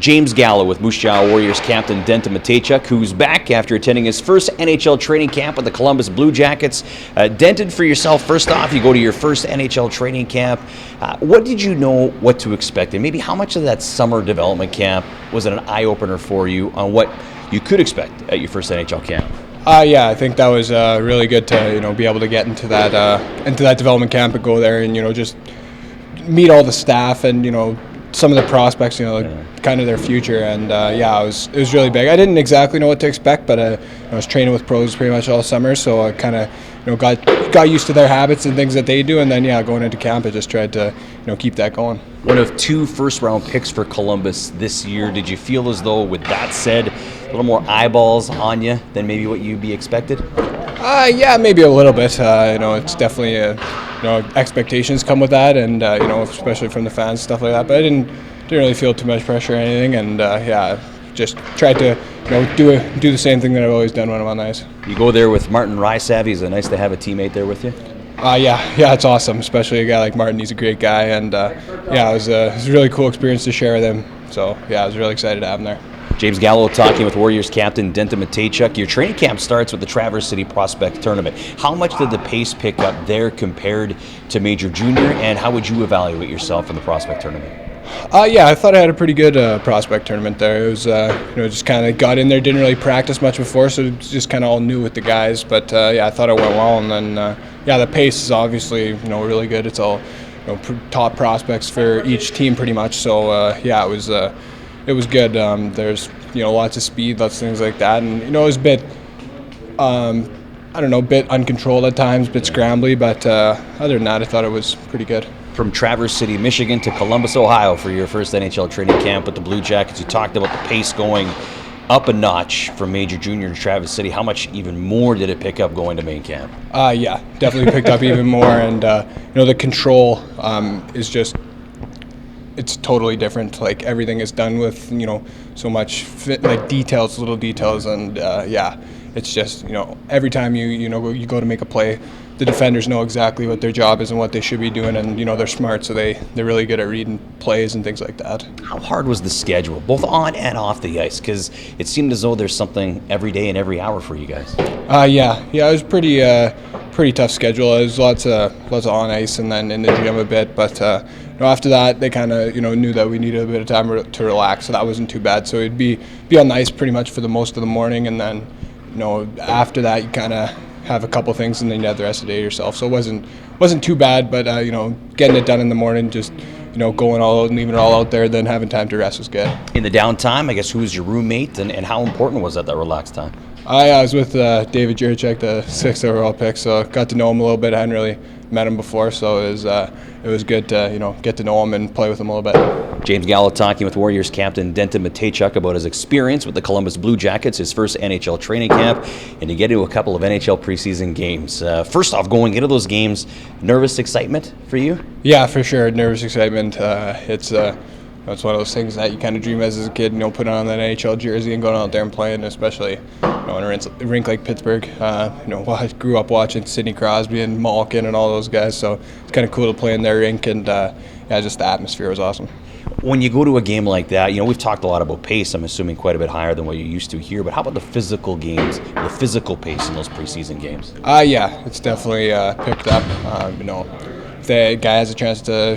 James Gallo with Moose Jaw Warriors captain Denton Mateychuk, who's back after attending his first NHL training camp with the Columbus Blue Jackets. Denton, for yourself, first off, you go to your first NHL training camp. What did you know what to expect? And maybe how much of that summer development camp was it an eye-opener for you on what you could expect at your first NHL camp? Yeah, I think that was really good to be able to get into that development camp and go there and just meet all the staff and some of the prospects, kind of their future, and it was really big. I didn't exactly know what to expect, but I was training with pros pretty much all summer, so I kind of got used to their habits and things that they do, and then going into camp, I just tried to keep that going. One of 2 first-round picks for Columbus this year. Did you feel as though, with that said, a little more eyeballs on you than maybe what you'd be expected? Yeah, maybe a little bit. It's definitely expectations come with that, and especially from the fans, stuff like that. But I didn't really feel too much pressure or anything, and just tried to do the same thing that I've always done when I'm on the ice. You go there with Martin Rysavy. Is it nice to have a teammate there with you? Yeah, it's awesome, especially a guy like Martin. He's a great guy, and it was a really cool experience to share with him. So I was really excited to have him there. James Gallo talking with Warriors captain Denton Mateychuk. Your training camp starts with the Traverse City Prospect Tournament. How much did the pace pick up there compared to Major Junior, and how would you evaluate yourself in the Prospect Tournament? I thought I had a pretty good prospect tournament there. It was, just kind of got in there, didn't really practice much before, so it was just kind of all new with the guys. But I thought it went well, and then the pace is obviously really good. It's all top prospects for each team pretty much. So it was good. There's lots of speed, lots of things like that, and it was a bit bit uncontrolled at times, a bit scrambly, but other than that, I thought it was pretty good. From Traverse City, Michigan to Columbus, Ohio for your first NHL training camp with the Blue Jackets. You talked about the pace going up a notch from Major Junior to Traverse City. How much even more did it pick up going to main camp? Definitely picked up even more, and the control is just, it's totally different. Like, everything is done with so much details, little details, and it's just every time you go to make a play, the defenders know exactly what their job is and what they should be doing, and they're smart, so they're really good at reading plays and things like that. How hard was the schedule, both on and off the ice? Because it seemed as though there's something every day and every hour for you guys. It was pretty tough schedule. There's lots of on ice and then in the gym a bit, but after that they kind of knew that we needed a bit of time to relax, so that wasn't too bad. So it'd be on the ice pretty much for the most of the morning, and then after that you kind of have a couple things, and then you have the rest of the day yourself. So it wasn't too bad, but getting it done in the morning, just going all out and leaving it all out there, then having time to rest was good. In the downtime, I guess, who was your roommate, and how important was that relaxed time? I was with David Jiricek, the 6th overall pick, so got to know him a little bit. I hadn't really met him before, so it was good to get to know him and play with him a little bit. James Gallo talking with Warriors captain Denton Mateychuk about his experience with the Columbus Blue Jackets, his first NHL training camp, and to get into a couple of NHL preseason games. First off, going into those games, nervous excitement for you? Yeah, for sure, nervous excitement. It's one of those things that you kind of dream as a kid, putting on that NHL jersey and going out there and playing, especially in a rink like Pittsburgh. I grew up watching Sidney Crosby and Malkin and all those guys, so it's kind of cool to play in their rink, and just the atmosphere was awesome. When you go to a game like that, we've talked a lot about pace, I'm assuming quite a bit higher than what you're used to here, but how about the physical games, the physical pace in those preseason games? It's definitely picked up. If the guy has a chance to,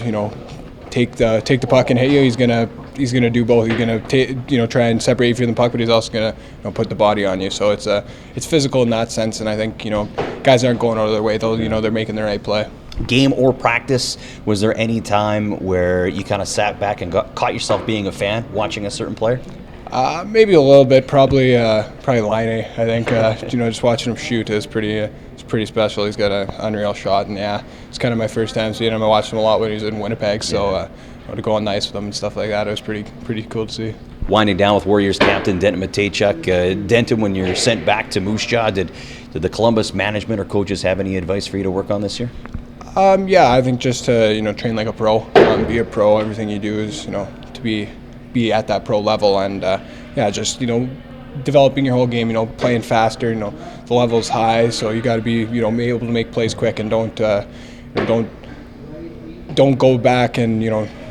take the puck and hit you, he's gonna do both. He's gonna try and separate you from the puck, but he's also gonna put the body on you. So it's physical in that sense, and I think guys aren't going out of their way. They're making the right play. Game or practice, was there any time where you kind of sat back and caught yourself being a fan watching a certain player? Maybe a little bit. Probably Laine. I think just watching him shoot is pretty special. He's got an unreal shot, and it's kind of my first time seeing him. I watched him a lot when he was in Winnipeg, so to go on the ice with him and stuff like that, it was pretty cool to see. Winding down with Warriors captain Denton Mateychuk. Denton, when you're sent back to Moose Jaw, did the Columbus management or coaches have any advice for you to work on this year? I think just to train like a pro, be a pro. Everything you do is to be at that pro level, and just developing your whole game. Playing faster. The level's high, so you got to be able to make plays quick, and don't go back and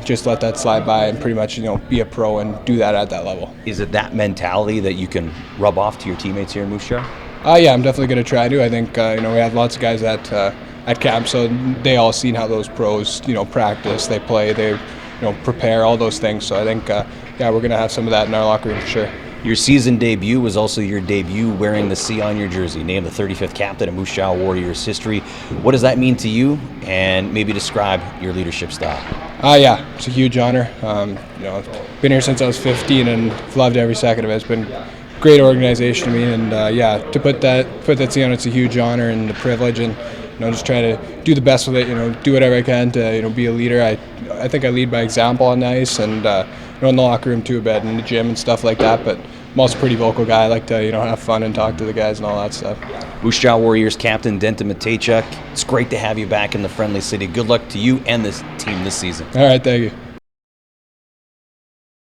just let that slide by and pretty much be a pro and do that at that level. Is it that mentality that you can rub off to your teammates here in Moose Jaw? Yeah, I'm definitely going to try to. I think we have lots of guys at camp, so they all seen how those pros practice, they play, they prepare, all those things. So I think we're going to have some of that in our locker room for sure. Your season debut was also your debut wearing the C on your jersey, named the 35th captain of Moose Jaw Warriors history. What does that mean to you, and maybe describe your leadership style? Yeah, it's a huge honor. Been here since I was 15 and loved every second of it. It's been a great organization to me, and to put that C on, it's a huge honor and a privilege, and just try to do the best with it. Do whatever I can to be a leader. I think I lead by example on the ice, and in the locker room too, a bit in the gym and stuff like that. But I'm also a pretty vocal guy. I like to have fun and talk to the guys and all that stuff. Moose Jaw Warriors captain Denton Mateychuk, it's great to have you back in the friendly city. Good luck to you and this team this season. All right, thank you.